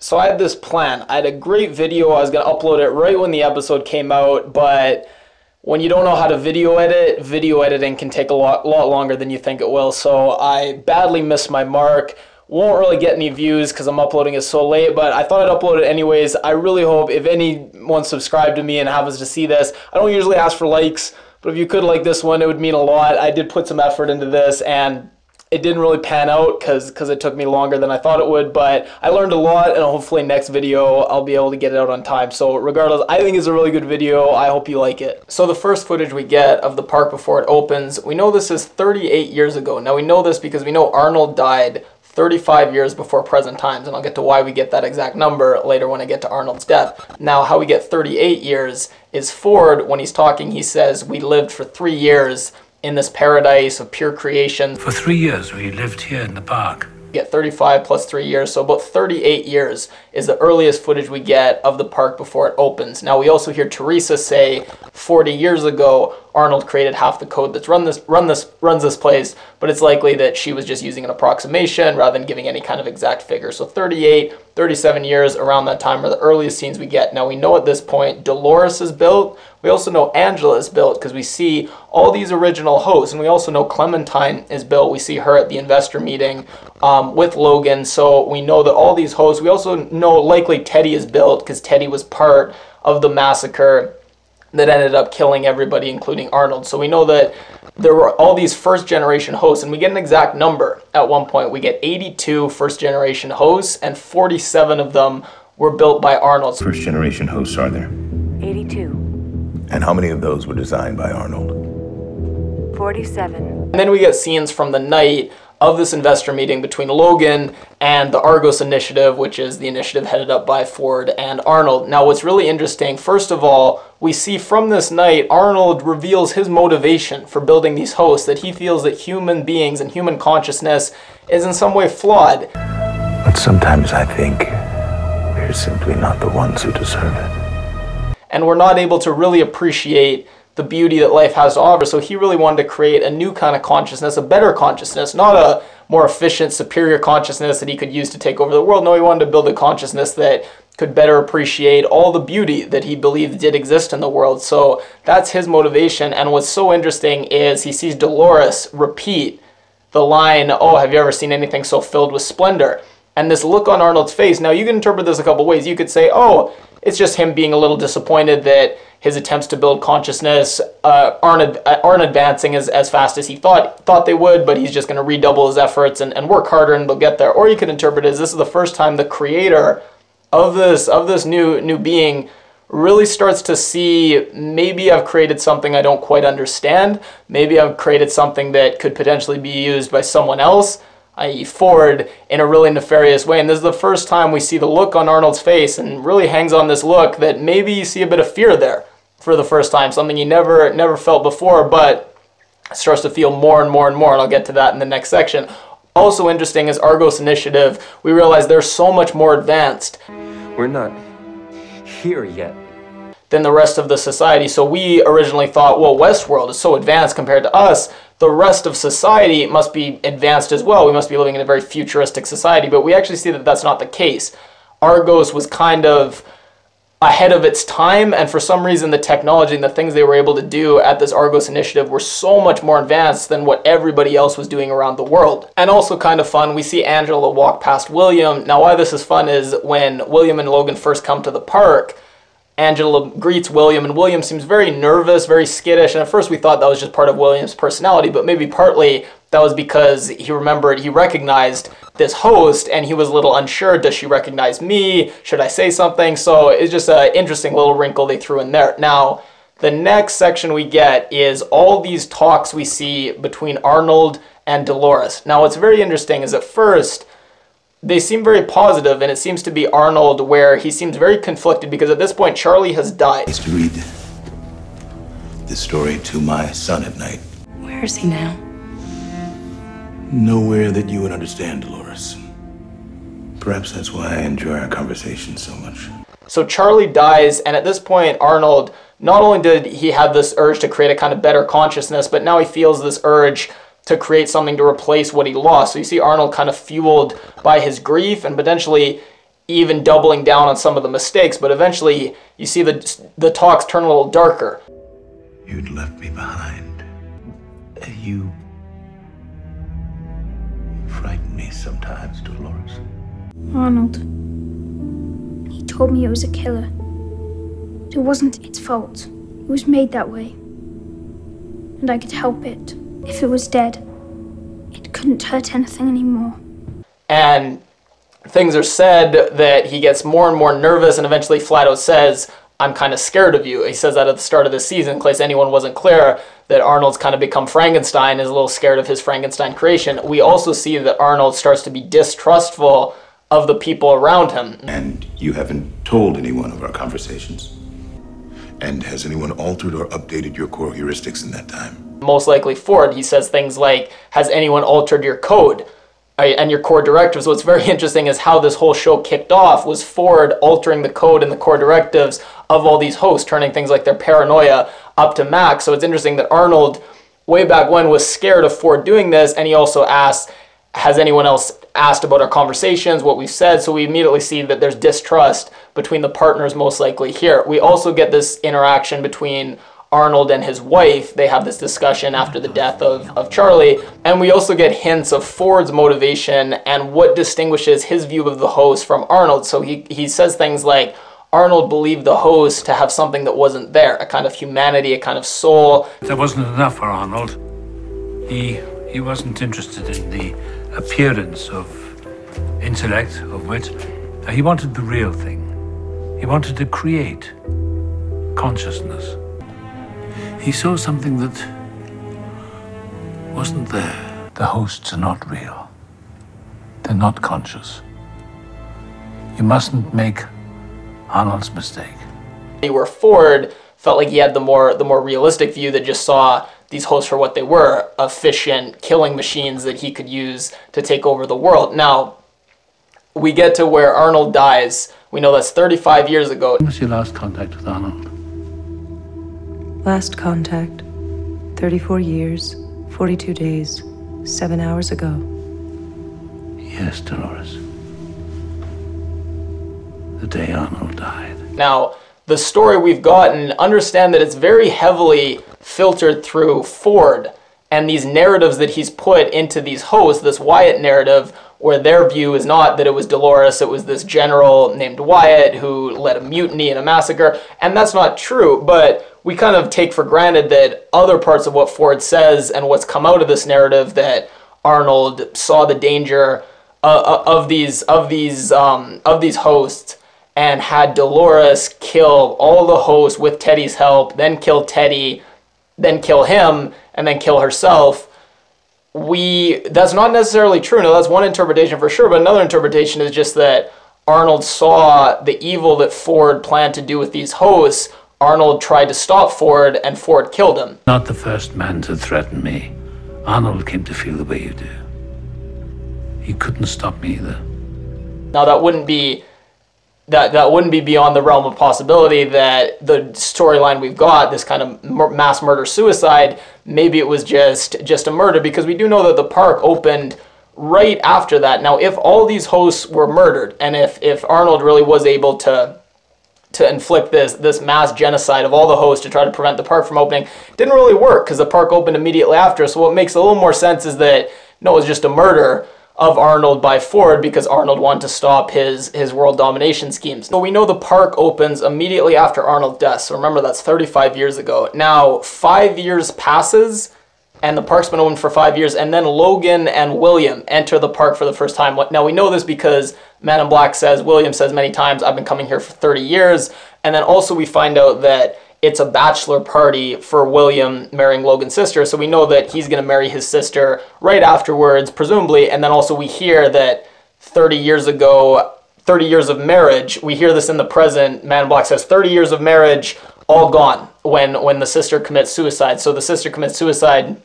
So I had this plan. I had a great video. I was going to upload it right when the episode came out, but when you don't know how to video edit, video editing can take a lot longer than you think it will. So I badly missed my mark. Won't really get any views because I'm uploading it so late, but I thought I'd upload it anyways. I really hope if anyone subscribed to me and happens to see this, I don't usually ask for likes, but if you could like this one, it would mean a lot. I did put some effort into this, and it didn't really pan out because it took me longer than I thought it would, but I learned a lot, and hopefully next video I'll be able to get it out on time. So regardless, I think it's a really good video. I hope you like it. So the first footage we get of the park before it opens, we know this is 38 years ago. Now we know this because we know Arnold died 35 years before present times, and I'll get to why we get that exact number later when I get to Arnold's death. Now, how we get 38 years is Ford, when he's talking, he says, we lived for 3 years in this paradise of pure creation. For 3 years we lived here in the park. Get 35 plus 3 years, so about 38 years is the earliest footage we get of the park before it opens. Now we also hear Teresa say 40 years ago Arnold created half the code that's runs this place, but it's likely that she was just using an approximation rather than giving any kind of exact figure. So 38, 37 years around that time are the earliest scenes we get. Now we know at this point Dolores is built. We also know Angela is built because we see all these original hosts, and we also know Clementine is built. We see her at the investor meeting with Logan, so we know that all these hosts. We also know likely Teddy is built because Teddy was part of the massacre that ended up killing everybody, including Arnold. So we know that there were all these first generation hosts, and we get an exact number at one point. We get 82 first generation hosts, and 47 of them were built by Arnold. First generation hosts are there? 82. And how many of those were designed by Arnold? 47. And then we get scenes from the night of this investor meeting between Logan and the Argos Initiative, which is the initiative headed up by Ford and Arnold. Now what's really interesting, first of all, we see from this night, Arnold reveals his motivation for building these hosts, that he feels that human beings and human consciousness is in some way flawed. But sometimes I think we're simply not the ones who deserve it. And we're not able to really appreciate the beauty that life has to offer. So he really wanted to create a new kind of consciousness, a better consciousness, not a more efficient, superior consciousness that he could use to take over the world. No, he wanted to build a consciousness that could better appreciate all the beauty that he believed did exist in the world. So that's his motivation. And what's so interesting is he sees Dolores repeat the line, "Oh, have you ever seen anything so filled with splendor?" And this look on Arnold's face, now you can interpret this a couple ways. You could say, oh, it's just him being a little disappointed that his attempts to build consciousness aren't advancing as fast as he thought they would, but he's just going to redouble his efforts and work harder and they'll get there. Or you could interpret it as this is the first time the creator of this new being really starts to see, maybe I've created something I don't quite understand. Maybe I've created something that could potentially be used by someone else, i.e. Ford, in a really nefarious way. And this is the first time we see the look on Arnold's face, and really hangs on this look that maybe you see a bit of fear there for the first time, something you never felt before, but starts to feel more and more and more, and I'll get to that in the next section. Also interesting is Argos Initiative. We realize they're so much more advanced. We're not here yet. Than the rest of the society. So we originally thought, well, Westworld is so advanced compared to us, the rest of society must be advanced as well. We must be living in a very futuristic society, but we actually see that that's not the case. Argos was kind of ahead of its time, and for some reason the technology and the things they were able to do at this Argos Initiative were so much more advanced than what everybody else was doing around the world. And also kind of fun, we see Angela walk past William. Now why this is fun is when William and Logan first come to the park, Angela greets William, and William seems very nervous, very skittish, and at first we thought that was just part of William's personality, but maybe partly that was because he recognized this host, and he was a little unsure, does she recognize me? Should I say something? So it's just an interesting little wrinkle they threw in there. Now, the next section we get is all these talks we see between Arnold and Dolores. Now, what's very interesting is at first, they seem very positive, and it seems to be Arnold where he seems very conflicted because at this point Charlie has died. I used to read this story to my son at night. Where is he now? Nowhere that you would understand, Dolores. Perhaps that's why I enjoy our conversation so much. So Charlie dies, and at this point Arnold, not only did he have this urge to create a kind of better consciousness, but now he feels this urge to create something to replace what he lost. So you see Arnold kind of fueled by his grief and potentially even doubling down on some of the mistakes, but eventually you see the talks turn a little darker. You'd left me behind. You frighten me sometimes, Dolores. Arnold. He told me it was a killer. It wasn't its fault. It was made that way. And I could help it. If it was dead, it couldn't hurt anything anymore. And things are said that he gets more and more nervous, and eventually flat out says, I'm kind of scared of you. He says that at the start of this season, in case anyone wasn't clear, that Arnold's kind of become Frankenstein, is a little scared of his Frankenstein creation. We also see that Arnold starts to be distrustful of the people around him. And you haven't told anyone of our conversations? And has anyone altered or updated your core heuristics in that time? Most likely Ford. He says things like, has anyone altered your code and your core directives? What's very interesting is how this whole show kicked off was Ford altering the code and the core directives of all these hosts, turning things like their paranoia up to max. So it's interesting that Arnold, way back when, was scared of Ford doing this, and he also asked, has anyone else asked about our conversations, what we've said? So we immediately see that there's distrust between the partners, most likely here. We also get this interaction between Arnold and his wife. They have this discussion after the death of Charlie, and we also get hints of Ford's motivation and what distinguishes his view of the host from Arnold. So he says things like, Arnold believed the host to have something that wasn't there, a kind of humanity, a kind of soul. That wasn't enough for Arnold. He wasn't interested in the appearance of intellect, of wit. He wanted the real thing. He wanted to create consciousness. He saw something that wasn't there. The hosts are not real. They're not conscious. You mustn't make Arnold's mistake. Where Ford felt like he had the more realistic view that just saw these hosts for what they were, efficient killing machines that he could use to take over the world. Now, we get to where Arnold dies. We know that's 35 years ago. When was your last contact with Arnold? Last contact, 34 years, 42 days, 7 hours ago. Yes, Dolores. The day Arnold died. Now, the story we've gotten, understand that it's very heavily filtered through Ford and these narratives that he's put into these hosts, this Wyatt narrative, where their view is not that it was Dolores, it was this general named Wyatt who led a mutiny and a massacre, and that's not true, but we kind of take for granted that other parts of what Ford says and what's come out of this narrative, that Arnold saw the danger of these hosts and had Dolores kill all the hosts with Teddy's help, then kill Teddy, then kill him, and then kill herself. That's not necessarily true. Now, that's one interpretation for sure, but another interpretation is just that Arnold saw the evil that Ford planned to do with these hosts. Arnold tried to stop Ford, and Ford killed him. Not the first man to threaten me. Arnold came to feel the way you do. He couldn't stop me either. Now, that wouldn't be beyond the realm of possibility that the storyline we've got, this kind of mass murder suicide, maybe it was just a murder, because we do know that the park opened right after that. Now, if all these hosts were murdered, and if Arnold really was able to inflict this mass genocide of all the hosts to try to prevent the park from opening, it didn't really work because the park opened immediately after. So what makes a little more sense is that no, it was just a murder of Arnold by Ford because Arnold wanted to stop his world domination schemes. So we know the park opens immediately after Arnold's death. So remember, that's 35 years ago. Now, 5 years passes, and the park's been open for 5 years, and then Logan and William enter the park for the first time. Now, we know this because Man in Black says, William says many times, I've been coming here for 30 years. And then also we find out that it's a bachelor party for William marrying Logan's sister, so we know that he's going to marry his sister right afterwards, presumably, and then also we hear that 30 years ago, 30 years of marriage, we hear this in the present, Man in Black says 30 years of marriage, all gone when the sister commits suicide. So the sister commits suicide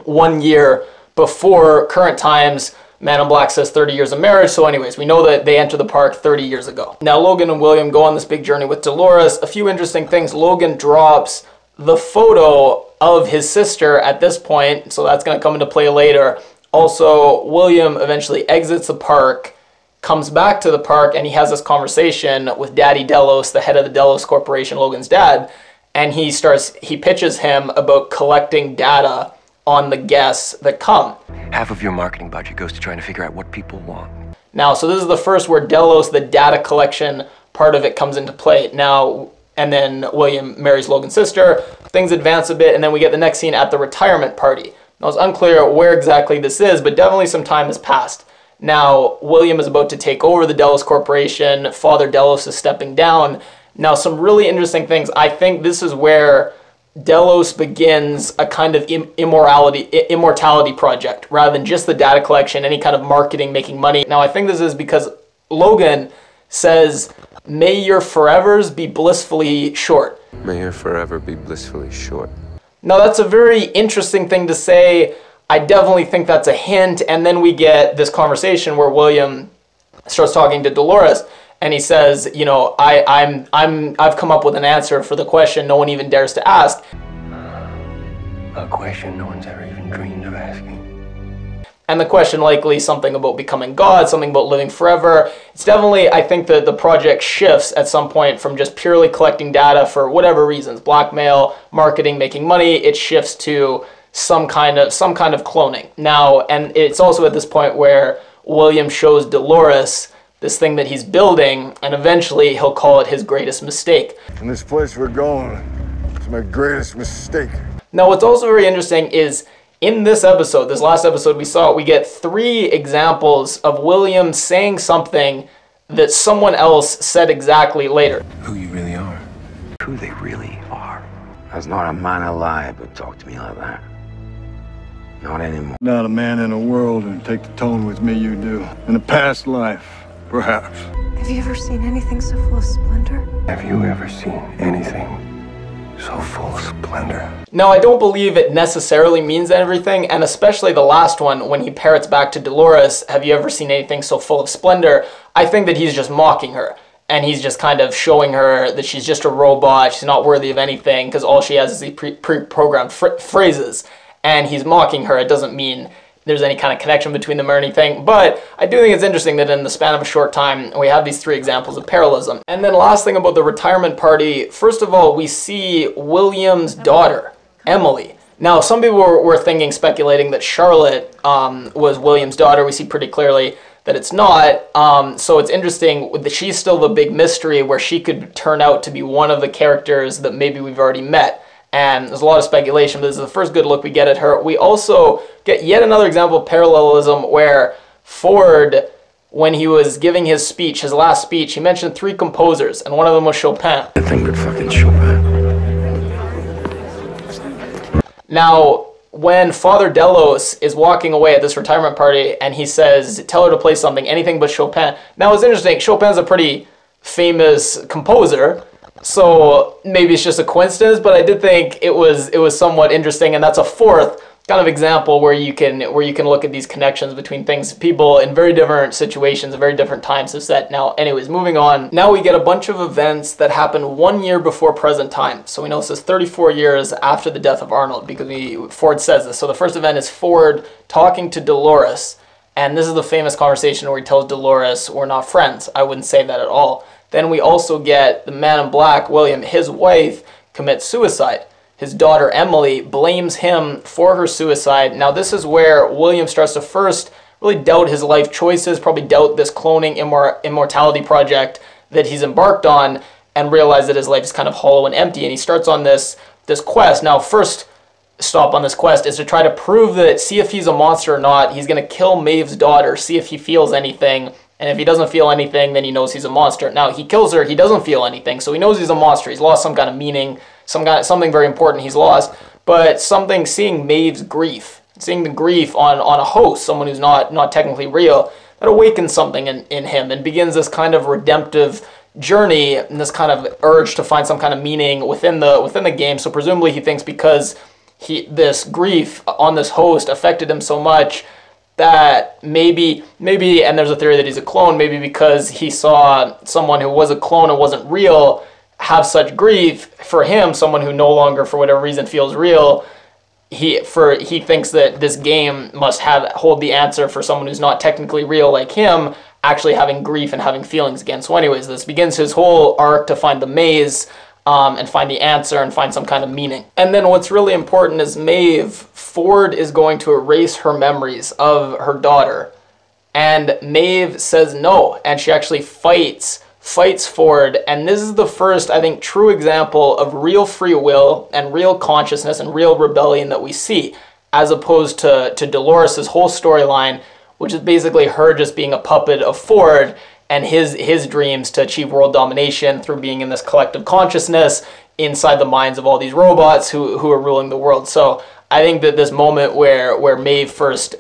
1 year before current times. Man in Black says 30 years of marriage. So anyways, we know that they enter the park 30 years ago. Now, Logan and William go on this big journey with Dolores. A few interesting things. Logan drops the photo of his sister at this point, so that's going to come into play later. Also, William eventually exits the park, comes back to the park and he has this conversation with Daddy Delos, the head of the Delos Corporation, Logan's dad, and he pitches him about collecting data on the guests that come. Half of your marketing budget goes to trying to figure out what people want. Now, so this is the first where Delos, the data collection part of it, comes into play. Now, and then William marries Logan's sister, things advance a bit, and then we get the next scene at the retirement party. Now, it's unclear where exactly this is, but definitely some time has passed. Now, William is about to take over the Delos Corporation. Father Delos is stepping down. Now, some really interesting things. I think this is where Delos begins a kind of immortality project, rather than just the data collection, any kind of marketing, making money. Now, I think this is because Logan says, "May your forevers be blissfully short." May your forever be blissfully short. Now, that's a very interesting thing to say. I definitely think that's a hint. And then we get this conversation where William starts talking to Dolores, and he says, you know, I've come up with an answer for the question no one even dares to ask. A question no one's ever even dreamed of asking. And the question likely something about becoming God, something about living forever. It's definitely, I think that the project shifts at some point from just purely collecting data for whatever reasons, blackmail, marketing, making money. It shifts to some kind of cloning. Now, and it's also at this point where William shows Dolores this thing that he's building, and eventually he'll call it his greatest mistake. And this place we're going, it's my greatest mistake. Now, what's also very interesting is in this episode, this last episode we saw, we get 3 examples of William saying something that someone else said exactly later. Who you really are. Who they really are. There's not a man alive who'd talk to me like that. Not anymore. Not a man in the world and take the tone with me you do. In a past life, perhaps. Have you ever seen anything so full of splendor? Have you ever seen anything so full of splendor? Now, I don't believe it necessarily means everything, and especially the last one, when he parrots back to Dolores, have you ever seen anything so full of splendor? I think that he's just mocking her, and he's just kind of showing her that she's just a robot, she's not worthy of anything, because all she has is these pre-programmed phrases, and he's mocking her. It doesn't mean there's any kind of connection between them or anything, but I do think it's interesting that in the span of a short time, we have these 3 examples of parallelism. And then last thing about the retirement party, first of all, we see William's daughter, Emily. Now, some people were thinking, speculating that Charlotte was William's daughter. We see pretty clearly that it's not. So it's interesting that she's still the big mystery, where she could turn out to be one of the characters that maybe we've already met. And there's a lot of speculation, but this is the first good look we get at her. We also get yet another example of parallelism where Ford, when he was giving his speech, his last speech, he mentioned 3 composers, and one of them was Chopin. Nothing but fucking Chopin. Now, when Father Delos is walking away at this retirement party, and he says, tell her to play something, anything but Chopin. Now, it's interesting, Chopin's a pretty famous composer, so maybe it's just a coincidence, but I did think it was somewhat interesting, and that's a 4th kind of example where you can look at these connections between things, people in very different situations, very different times have set. Now, anyways, moving on. Now we get a bunch of events that happen 1 year before present time. So we know this is 34 years after the death of Arnold, because Ford says this. So the first event is Ford talking to Dolores, and this is the famous conversation where he tells Dolores, we're not friends. I wouldn't say that at all. Then we also get the man in black, William, his wife commits suicide. His daughter, Emily, blames him for her suicide. Now, this is where William starts to first really doubt his life choices, probably doubt this cloning immortality project that he's embarked on, and realize that his life is kind of hollow and empty. And he starts on this quest. Now, first stop on this quest is to try to prove that, see if he's a monster or not. He's going to kill Maeve's daughter, see if he feels anything. And if he doesn't feel anything, then he knows he's a monster. Now, he kills her, he doesn't feel anything, so he knows he's a monster. He's lost some kind of meaning, something very important he's lost. But seeing Maeve's grief, seeing the grief on a host, someone who's not technically real, that awakens something in him and begins this kind of redemptive journey and this kind of urge to find some kind of meaning within the game. So presumably he thinks because this grief on this host affected him so much that maybe, and there's a theory that he's a clone, maybe because he saw someone who was a clone and wasn't real have such grief, for him, someone who no longer, for whatever reason, feels real, he thinks that this game must hold the answer for someone who's not technically real like him, actually having grief and having feelings again. So anyways, this begins his whole arc to find the maze and find the answer and find some kind of meaning. And then what's really important is Maeve, Ford is going to erase her memories of her daughter. And Maeve says no, and she actually fights Ford, and this is the first, I think, true example of real free will and real consciousness and real rebellion that we see, as opposed to Dolores' whole storyline, which is basically her just being a puppet of Ford and his dreams to achieve world domination through being in this collective consciousness inside the minds of all these robots who are ruling the world. So I think that this moment where Maeve first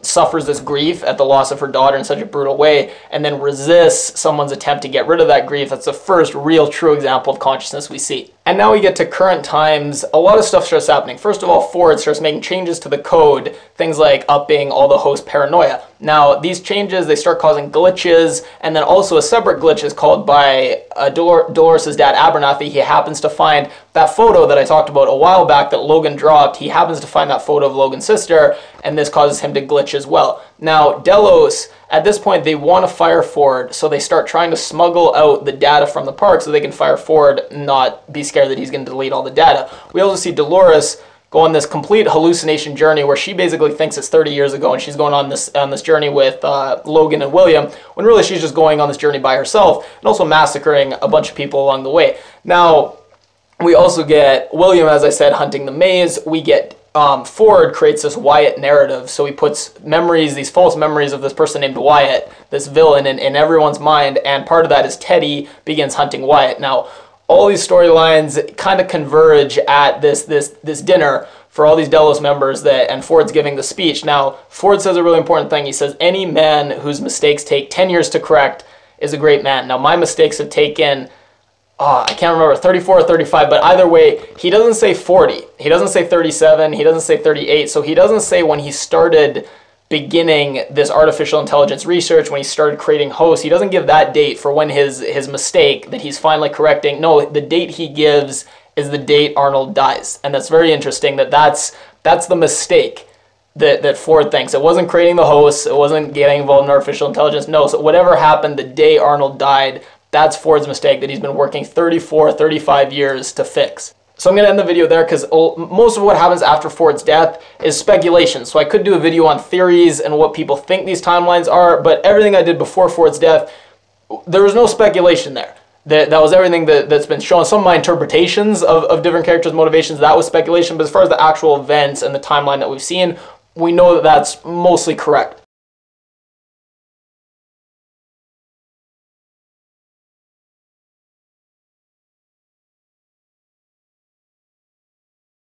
suffers this grief at the loss of her daughter in such a brutal way, and then resists someone's attempt to get rid of that grief, that's the first real true example of consciousness we see. And now we get to current times. A lot of stuff starts happening. First of all, Ford starts making changes to the code, things like upping all the host paranoia. Now, these changes, they start causing glitches, and then also a separate glitch is called by Dolores' dad, Abernathy. He happens to find that photo that I talked about a while back that Logan dropped. He happens to find that photo of Logan's sister, and this causes him to glitch as well. Now, Delos, at this point, they want to fire Ford, so they start trying to smuggle out the data from the park so they can fire Ford and not be scared that he's going to delete all the data. We also see Dolores go on this complete hallucination journey where she basically thinks it's 30 years ago, and she's going on this journey with Logan and William, when really she's just going on this journey by herself and also massacring a bunch of people along the way. Now, we also get William, as I said, hunting the maze. We get Ford creates this Wyatt narrative, so he puts memories, these false memories of this person named Wyatt, this villain, in everyone's mind, and part of that is Teddy begins hunting Wyatt. Now, all these storylines kind of converge at this dinner for all these Delos members, and Ford's giving the speech. Now, Ford says a really important thing. He says, any man whose mistakes take 10 years to correct is a great man. Now, my mistakes have taken, I can't remember, 34 or 35, but either way, he doesn't say 40. He doesn't say 37. He doesn't say 38. So he doesn't say when he started beginning this artificial intelligence research, when he started creating hosts. He doesn't give that date for when his mistake that he's finally correcting. No, the date he gives is the date Arnold dies. And that's very interesting that's the mistake that Ford thinks. It wasn't creating the hosts. It wasn't getting involved in artificial intelligence. No, so whatever happened the day Arnold died, that's Ford's mistake that he's been working 34, 35 years to fix. So I'm going to end the video there because most of what happens after Ford's death is speculation. So I could do a video on theories and what people think these timelines are, but everything I did before Ford's death, there was no speculation there. That was everything that's been shown. Some of my interpretations of different characters' motivations, that was speculation, but as far as the actual events and the timeline that we've seen, we know that that's mostly correct.